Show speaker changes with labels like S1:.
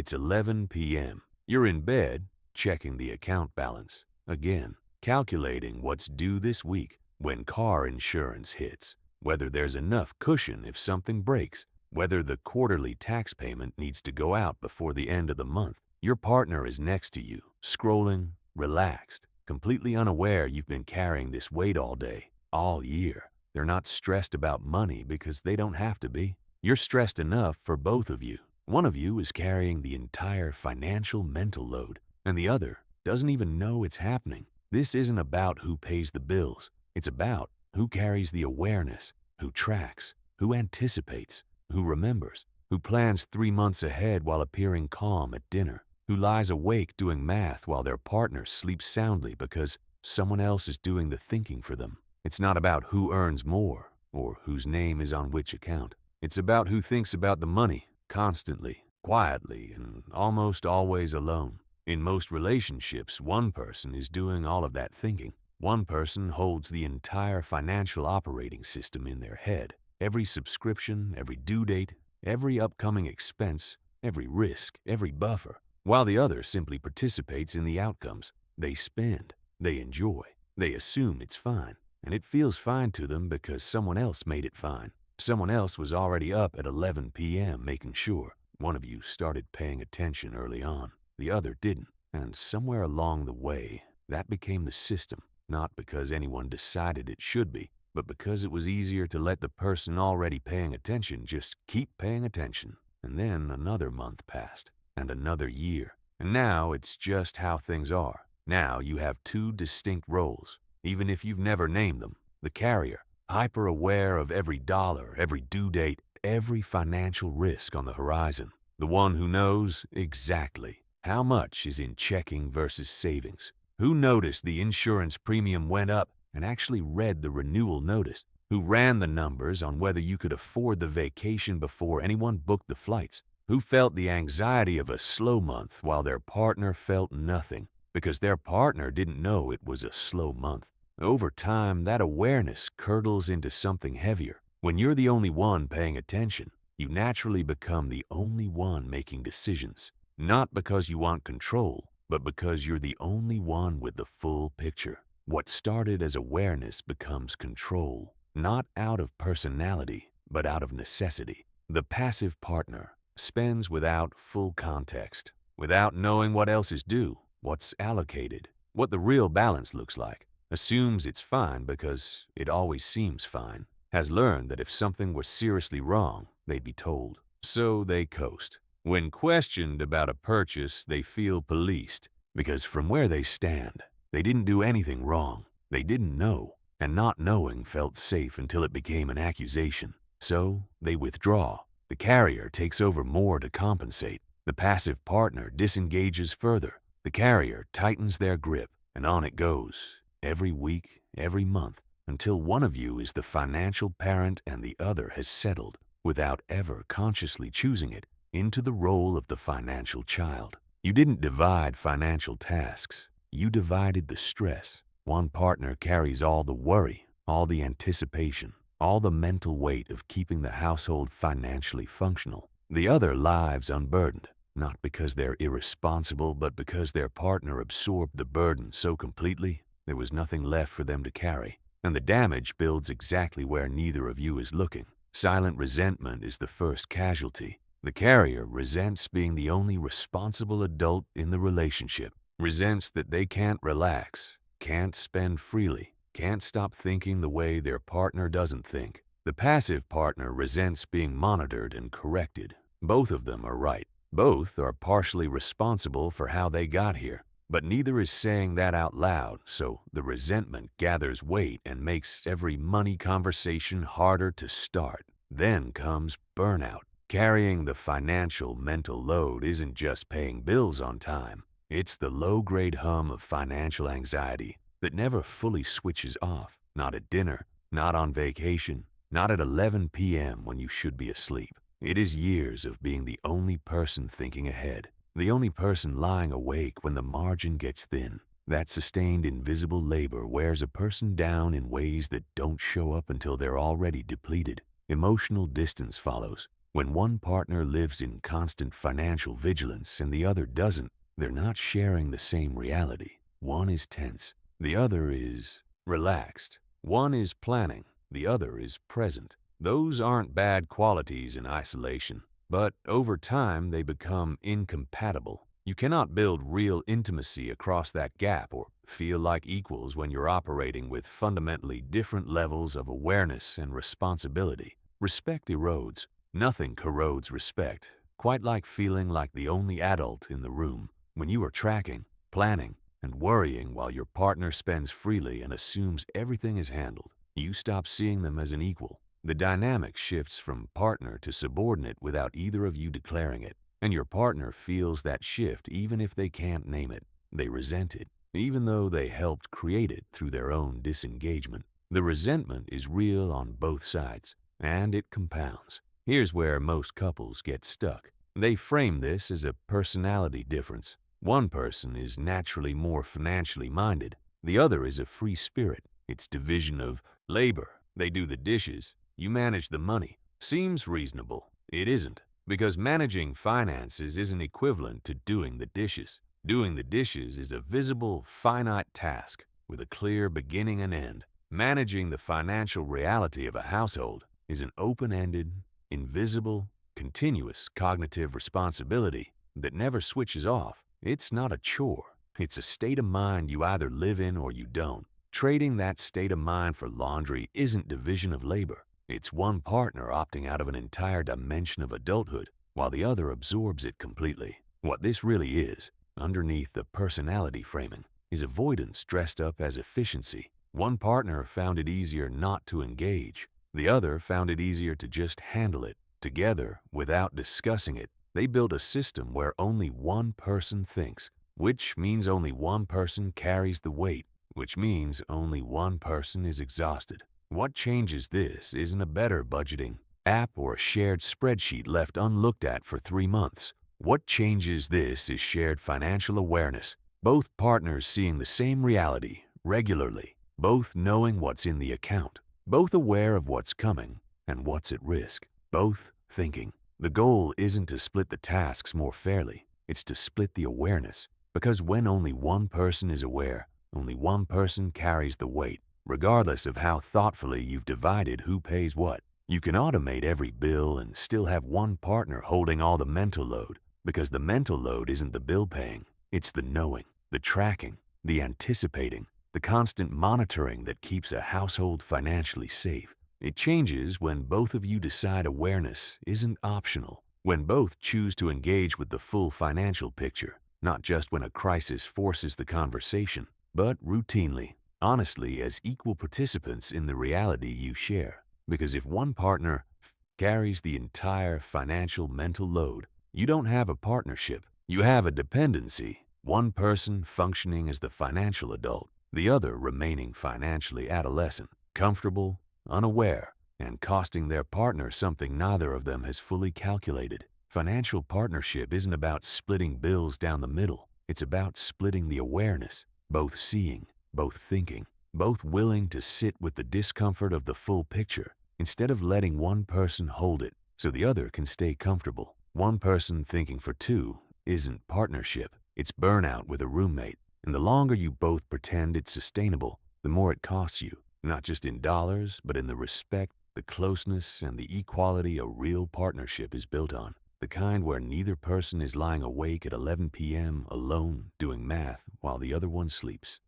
S1: It's 11 p.m. You're in bed, checking the account balance. Again, calculating what's due this week when car insurance hits, whether there's enough cushion if something breaks, whether the quarterly tax payment needs to go out before the end of the month. Your partner is next to you, scrolling, relaxed, completely unaware you've been carrying this weight all day, all year. They're not stressed about money because they don't have to be. You're stressed enough for both of you. One of you is carrying the entire financial mental load, and the other doesn't even know it's happening. This isn't about who pays the bills. It's about who carries the awareness, who tracks, who anticipates, who remembers, who plans 3 months ahead while appearing calm at dinner, who lies awake doing math while their partner sleeps soundly because someone else is doing the thinking for them. It's not about who earns more or whose name is on which account. It's about who thinks about the money constantly, quietly, and almost always alone. In most relationships, one person is doing all of that thinking. One person holds the entire financial operating system in their head. Every subscription, every due date, every upcoming expense, every risk, every buffer, while the other simply participates in the outcomes. They spend, they enjoy, they assume it's fine, and it feels fine to them because someone else made it fine. Someone else was already up at 11 p.m. making sure. One of you started paying attention early on. The other didn't. And somewhere along the way, that became the system. Not because anyone decided it should be, but because it was easier to let the person already paying attention just keep paying attention. And then another month passed, and another year. And now it's just how things are. Now you have two distinct roles, even if you've never named them. The carrier, hyper-aware of every dollar, every due date, every financial risk on the horizon. The one who knows exactly how much is in checking versus savings. Who noticed the insurance premium went up and actually read the renewal notice. Who ran the numbers on whether you could afford the vacation before anyone booked the flights. Who felt the anxiety of a slow month while their partner felt nothing because their partner didn't know it was a slow month. Over time, that awareness curdles into something heavier. When you're the only one paying attention, you naturally become the only one making decisions. Not because you want control, but because you're the only one with the full picture. What started as awareness becomes control, not out of personality, but out of necessity. The passive partner spends without full context, without knowing what else is due, what's allocated, what the real balance looks like. Assumes it's fine because it always seems fine, has learned that if something were seriously wrong, they'd be told. So they coast. When questioned about a purchase, they feel policed because from where they stand, they didn't do anything wrong. They didn't know, and not knowing felt safe until it became an accusation. So they withdraw. The carrier takes over more to compensate. The passive partner disengages further. The carrier tightens their grip, and on it goes. Every week, every month, until one of you is the financial parent and the other has settled, without ever consciously choosing it, into the role of the financial child. You didn't divide financial tasks. You divided the stress. One partner carries all the worry, all the anticipation, all the mental weight of keeping the household financially functional. The other lives unburdened, not because they're irresponsible, but because their partner absorbed the burden so completely there was nothing left for them to carry, and the damage builds exactly where neither of you is looking. Silent resentment is the first casualty. The carrier resents being the only responsible adult in the relationship, resents that they can't relax, can't spend freely, can't stop thinking the way their partner doesn't think. The passive partner resents being monitored and corrected. Both of them are right. Both are partially responsible for how they got here. But neither is saying that out loud, so the resentment gathers weight and makes every money conversation harder to start. Then comes burnout. Carrying the financial mental load isn't just paying bills on time. It's the low-grade hum of financial anxiety that never fully switches off. Not at dinner, not on vacation, not at 11 p.m. when you should be asleep. It is years of being the only person thinking ahead. The only person lying awake when the margin gets thin. That sustained invisible labor wears a person down in ways that don't show up until they're already depleted. Emotional distance follows. When one partner lives in constant financial vigilance and the other doesn't, they're not sharing the same reality. One is tense, the other is relaxed. One is planning, the other is present. Those aren't bad qualities in isolation, but over time they become incompatible. You cannot build real intimacy across that gap or feel like equals when you're operating with fundamentally different levels of awareness and responsibility. Respect erodes. Nothing corrodes respect, quite like feeling like the only adult in the room. When you are tracking, planning, and worrying while your partner spends freely and assumes everything is handled, you stop seeing them as an equal. The dynamic shifts from partner to subordinate without either of you declaring it, and your partner feels that shift even if they can't name it. They resent it, even though they helped create it through their own disengagement. The resentment is real on both sides, and it compounds. Here's where most couples get stuck. They frame this as a personality difference. One person is naturally more financially minded. The other is a free spirit. It's division of labor. They do the dishes. You manage the money. Seems reasonable. It isn't, because managing finances isn't equivalent to doing the dishes. Doing the dishes is a visible, finite task with a clear beginning and end. Managing the financial reality of a household is an open-ended, invisible, continuous cognitive responsibility that never switches off. It's not a chore. It's a state of mind you either live in or you don't. Trading that state of mind for laundry isn't division of labor. It's one partner opting out of an entire dimension of adulthood while the other absorbs it completely. What this really is, underneath the personality framing, is avoidance dressed up as efficiency. One partner found it easier not to engage. The other found it easier to just handle it. Together, without discussing it, they built a system where only one person thinks, which means only one person carries the weight, which means only one person is exhausted. What changes this isn't a better budgeting app or a shared spreadsheet left unlooked at for 3 months. What changes this is shared financial awareness. Both partners seeing the same reality regularly, both knowing what's in the account, both aware of what's coming and what's at risk, both thinking. The goal isn't to split the tasks more fairly, it's to split the awareness. Because when only one person is aware, only one person carries the weight. Regardless of how thoughtfully you've divided who pays what, you can automate every bill and still have one partner holding all the mental load. Because the mental load isn't the bill paying, it's the knowing, the tracking, the anticipating, the constant monitoring that keeps a household financially safe. It changes when both of you decide awareness isn't optional, when both choose to engage with the full financial picture, not just when a crisis forces the conversation, but routinely, honestly, as equal participants in the reality you share. Because if one partner carries the entire financial mental load, you don't have a partnership, you have a dependency. One person functioning as the financial adult, the other remaining financially adolescent, comfortable, unaware, and costing their partner something neither of them has fully calculated. Financial partnership isn't about splitting bills down the middle. It's about splitting the awareness, both seeing, both thinking, both willing to sit with the discomfort of the full picture instead of letting one person hold it so the other can stay comfortable. One person thinking for two isn't partnership. It's burnout with a roommate. And the longer you both pretend it's sustainable, the more it costs you, not just in dollars, but in the respect, the closeness, and the equality a real partnership is built on. The kind where neither person is lying awake at 11 p.m. alone doing math while the other one sleeps.